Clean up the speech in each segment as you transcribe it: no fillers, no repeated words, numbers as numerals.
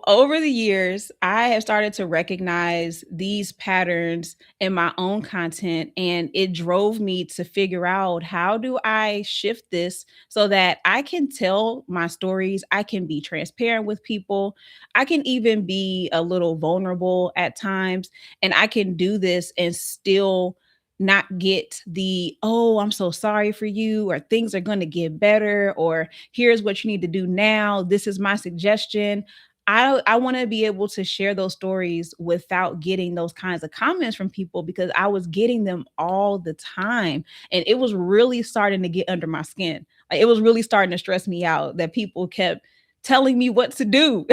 Over the years, I have started to recognize these patterns in my own content, and it drove me to figure out how do I shift this so that I can tell my stories, I can be transparent with people, I can even be a little vulnerable at times, and I can do this and still not get the, oh, I'm so sorry for you, or things are going to get better, or here's what you need to do now, this is my suggestion. I want to be able to share those stories without getting those kinds of comments from people, because I was getting them all the time, and it was really starting to get under my skin. Like, it was really starting to stress me out that people kept telling me what to do.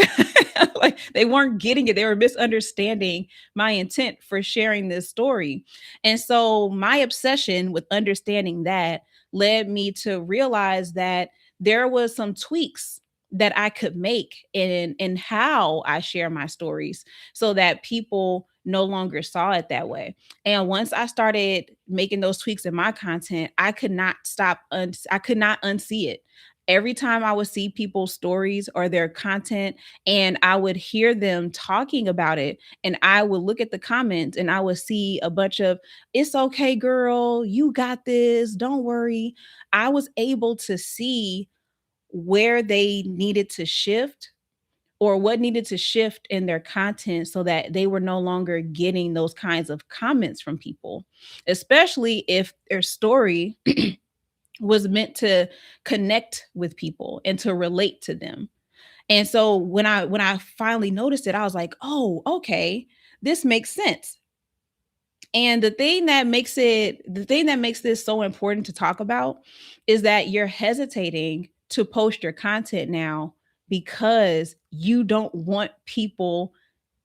Like, they weren't getting it. They were misunderstanding my intent for sharing this story. And so my obsession with understanding that led me to realize that there was some tweaks that I could make in how I share my stories so that people no longer saw it that way. And once I started making those tweaks in my content, I could not I could not unsee it. Every time I would see people's stories or their content, and I would hear them talking about it, and I would look at the comments and I would see a bunch of, it's okay, girl, you got this, don't worry. I was able to see where they needed to shift, or what needed to shift in their content so that they were no longer getting those kinds of comments from people, especially if their story was meant to connect with people and to relate to them. And so when I finally noticed it, I was like, "Oh, okay. This makes sense." And the thing that makes this so important to talk about is that you're hesitating to post your content now because you don't want people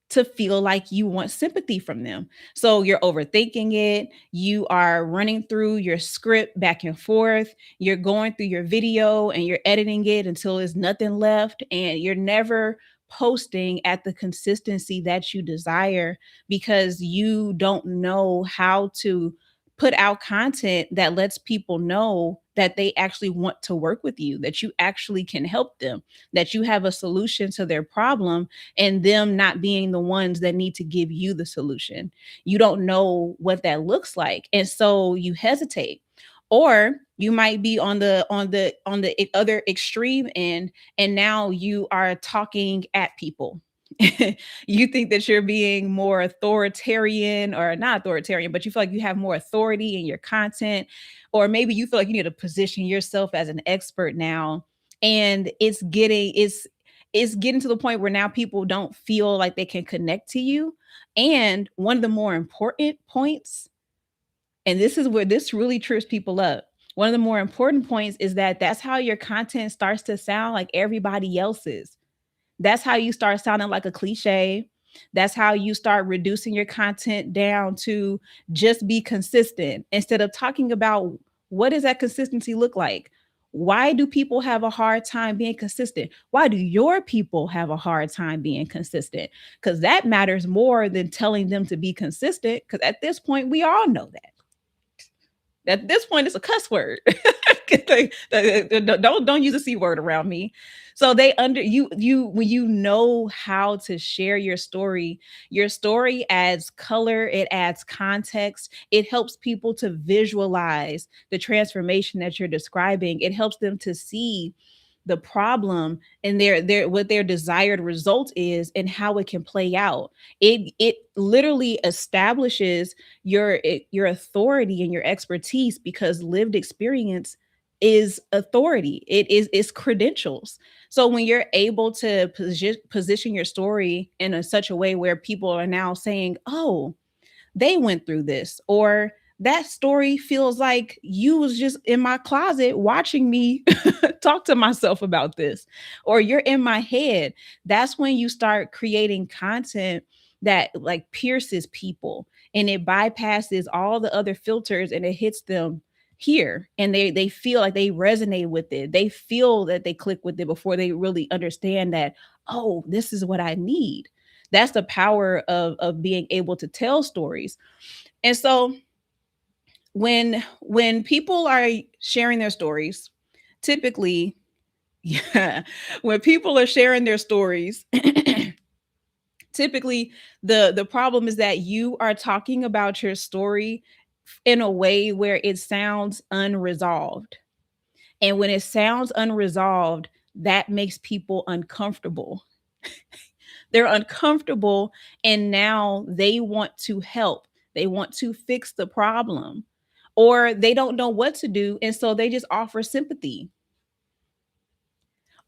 to feel like you want sympathy from them. So you're overthinking it. You are running through your script back and forth. You're going through your video and you're editing it until there's nothing left. And you're never posting at the consistency that you desire because you don't know how to put out content that lets people know that they actually want to work with you, that you actually can help them, that you have a solution to their problem, and them not being the ones that need to give you the solution. You don't know what that looks like. And so you hesitate. Or you might be on the other extreme end, and now you are talking at people. You think that you're being more authoritarian, or not authoritarian, but you feel like you have more authority in your content, or maybe you feel like you need to position yourself as an expert now. And it's getting to the point where now people don't feel like they can connect to you. And one of the more important points, and this is where this really trips people up. One of the more important points is that that's how your content starts to sound like everybody else's. That's how you start sounding like a cliche. That's how you start reducing your content down to just be consistent instead of talking about what does that consistency look like? Why do people have a hard time being consistent? Why do your people have a hard time being consistent? Because that matters more than telling them to be consistent. Because at this point, we all know that. At this point, it's a cuss word. Don't use a c word around me. So they under you when you know how to share your story adds color, it adds context, it helps people to visualize the transformation that you're describing, it helps them to see the problem and their what their desired result is and how it can play out. It literally establishes your authority and your expertise, because lived experience is authority. It's credentials. So when you're able to position your story in such a way where people are now saying, "Oh, they went through this," or that story feels like you was just in my closet watching me talk to myself about this, or you're in my head. That's when you start creating content that like pierces people, and it bypasses all the other filters, and it hits them here, and they feel like they resonate with it. They feel that they click with it before they really understand that, oh, this is what I need. That's the power of being able to tell stories. And so when people are sharing their stories, typically Yeah. When people are sharing their stories, typically the problem is that you are talking about your story in a way where it sounds unresolved. And when it sounds unresolved, that makes people uncomfortable. They're uncomfortable and now they want to help. They want to fix the problem or they don't know what to do and so they just offer sympathy.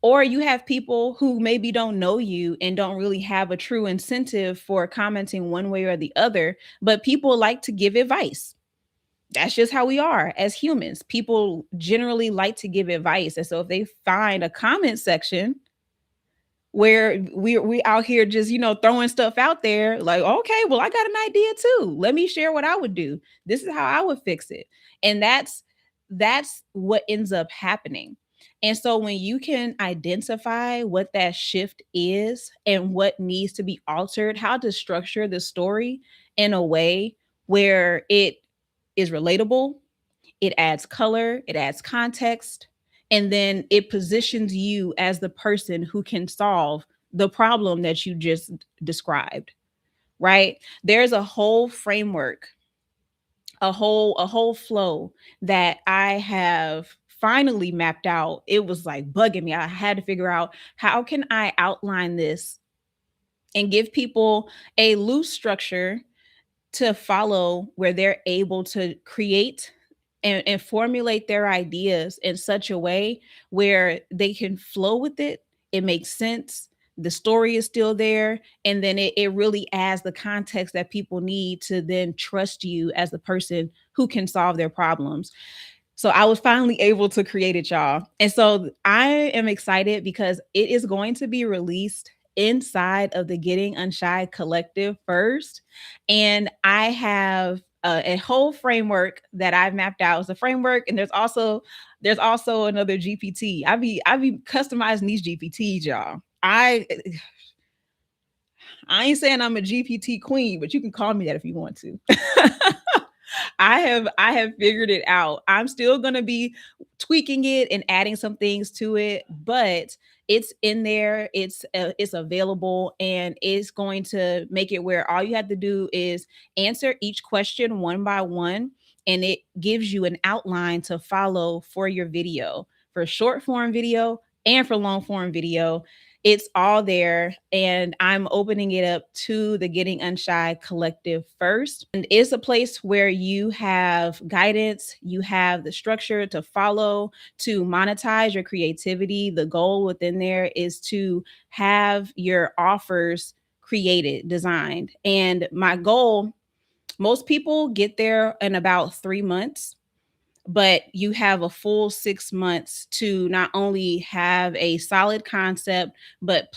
Or you have people who maybe don't know you and don't really have a true incentive for commenting one way or the other, but people like to give advice. That's just how we are as humans. People generally like to give advice. And so if they find a comment section where we out here just throwing stuff out there like, okay, well, I got an idea too, let me share what I would do, this is how I would fix it. And that's what ends up happening. And so when you can identify what that shift is and what needs to be altered, how to structure the story in a way where it is relatable, it adds color, it adds context, and then it positions you as the person who can solve the problem that you just described, right? There's a whole framework, a whole flow that I have finally mapped out. It was like bugging me. I had to figure out how can I outline this and give people a loose structure to follow where they're able to create and formulate their ideas in such a way where they can flow with it. It makes sense. The story is still there. And then it really adds the context that people need to then trust you as the person who can solve their problems. So I was finally able to create it, y'all. And so I am excited because it is going to be released inside of the Getting Unshy Collective first. And I have a whole framework that I've mapped out. It's a framework, and there's also another GPT. I be customizing these GPTs, y'all. I ain't saying I'm a GPT queen, but you can call me that if you want to. I have figured it out. I'm still going to be tweaking it and adding some things to it, but it's in there. It's available, and it's going to make it where all you have to do is answer each question one by one, and it gives you an outline to follow for your video, for short form video and for long form video. It's all there, and I'm opening it up to the Getting Unshy Collective first. And it's a place where you have guidance, you have the structure to follow, to monetize your creativity. The goal within there is to have your offers created, designed. And my goal, most people get there in about 3 months, but you have a full 6 months to not only have a solid concept, but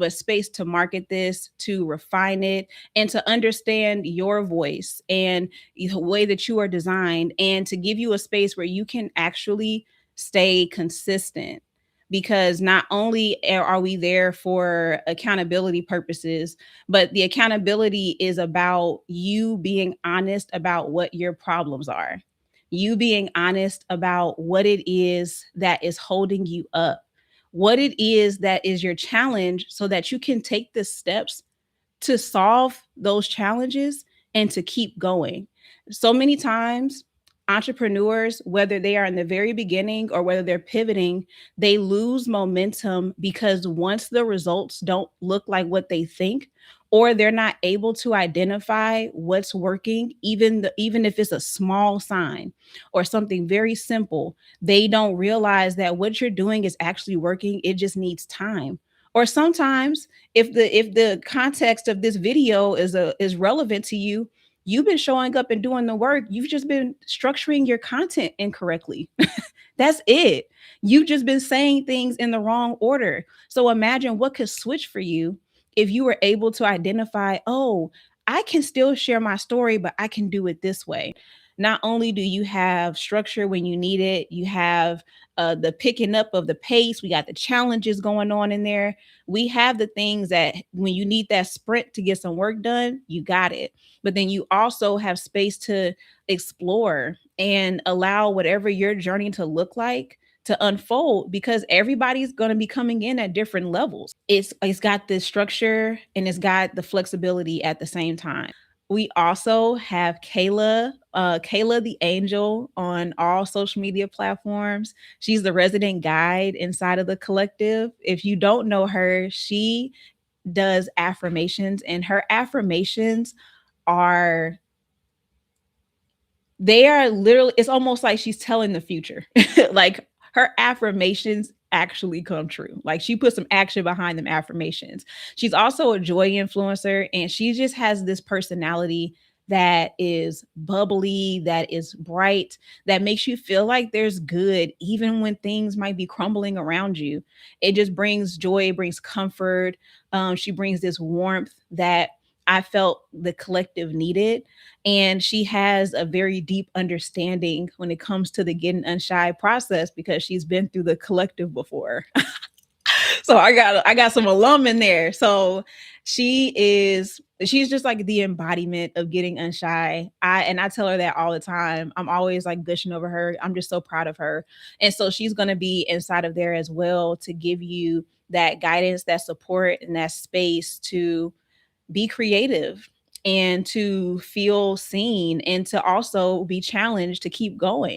space to market this, to refine it, and to understand your voice and the way that you are designed, and to give you a space where you can actually stay consistent. Because not only are we there for accountability purposes, but the accountability is about you being honest about what your problems are, you being honest about what it is that is holding you up, what it is that is your challenge, so that you can take the steps to solve those challenges and to keep going. So many times, entrepreneurs, whether they are in the very beginning or whether they're pivoting, they lose momentum because once the results don't look like what they think, or they're not able to identify what's working, even if it's a small sign or something very simple, they don't realize that what you're doing is actually working. It just needs time. Or sometimes if the context of this video is relevant to you, you've been showing up and doing the work. You've just been structuring your content incorrectly. That's it. You've just been saying things in the wrong order. So imagine what could switch for you if you were able to identify, oh, I can still share my story, but I can do it this way. Not only do you have structure when you need it, you have the picking up of the pace. We got the challenges going on in there. We have the things that when you need that sprint to get some work done, you got it. But then you also have space to explore and allow whatever your journey to look like to unfold because everybody's going to be coming in at different levels. It's got this structure and it's got the flexibility at the same time. We also have Kayla the Angel on all social media platforms. She's the resident guide inside of the collective. If you don't know her, she does affirmations, and her affirmations are they are literally, it's almost like she's telling the future. Like her affirmations actually come true. Like she put some action behind them affirmations. She's also a joy influencer, and she just has this personality that is bubbly, that is bright, that makes you feel like there's good even when things might be crumbling around you. It just brings joy, it brings comfort. She brings this warmth that I felt the collective needed, and she has a very deep understanding when it comes to the getting unshy process because she's been through the collective before. So I got some alum in there. So she's just like the embodiment of getting unshy. I tell her that all the time. I'm always like gushing over her. I'm just so proud of her. And so she's going to be inside of there as well to give you that guidance, that support, and that space to be creative and to feel seen and to also be challenged to keep going.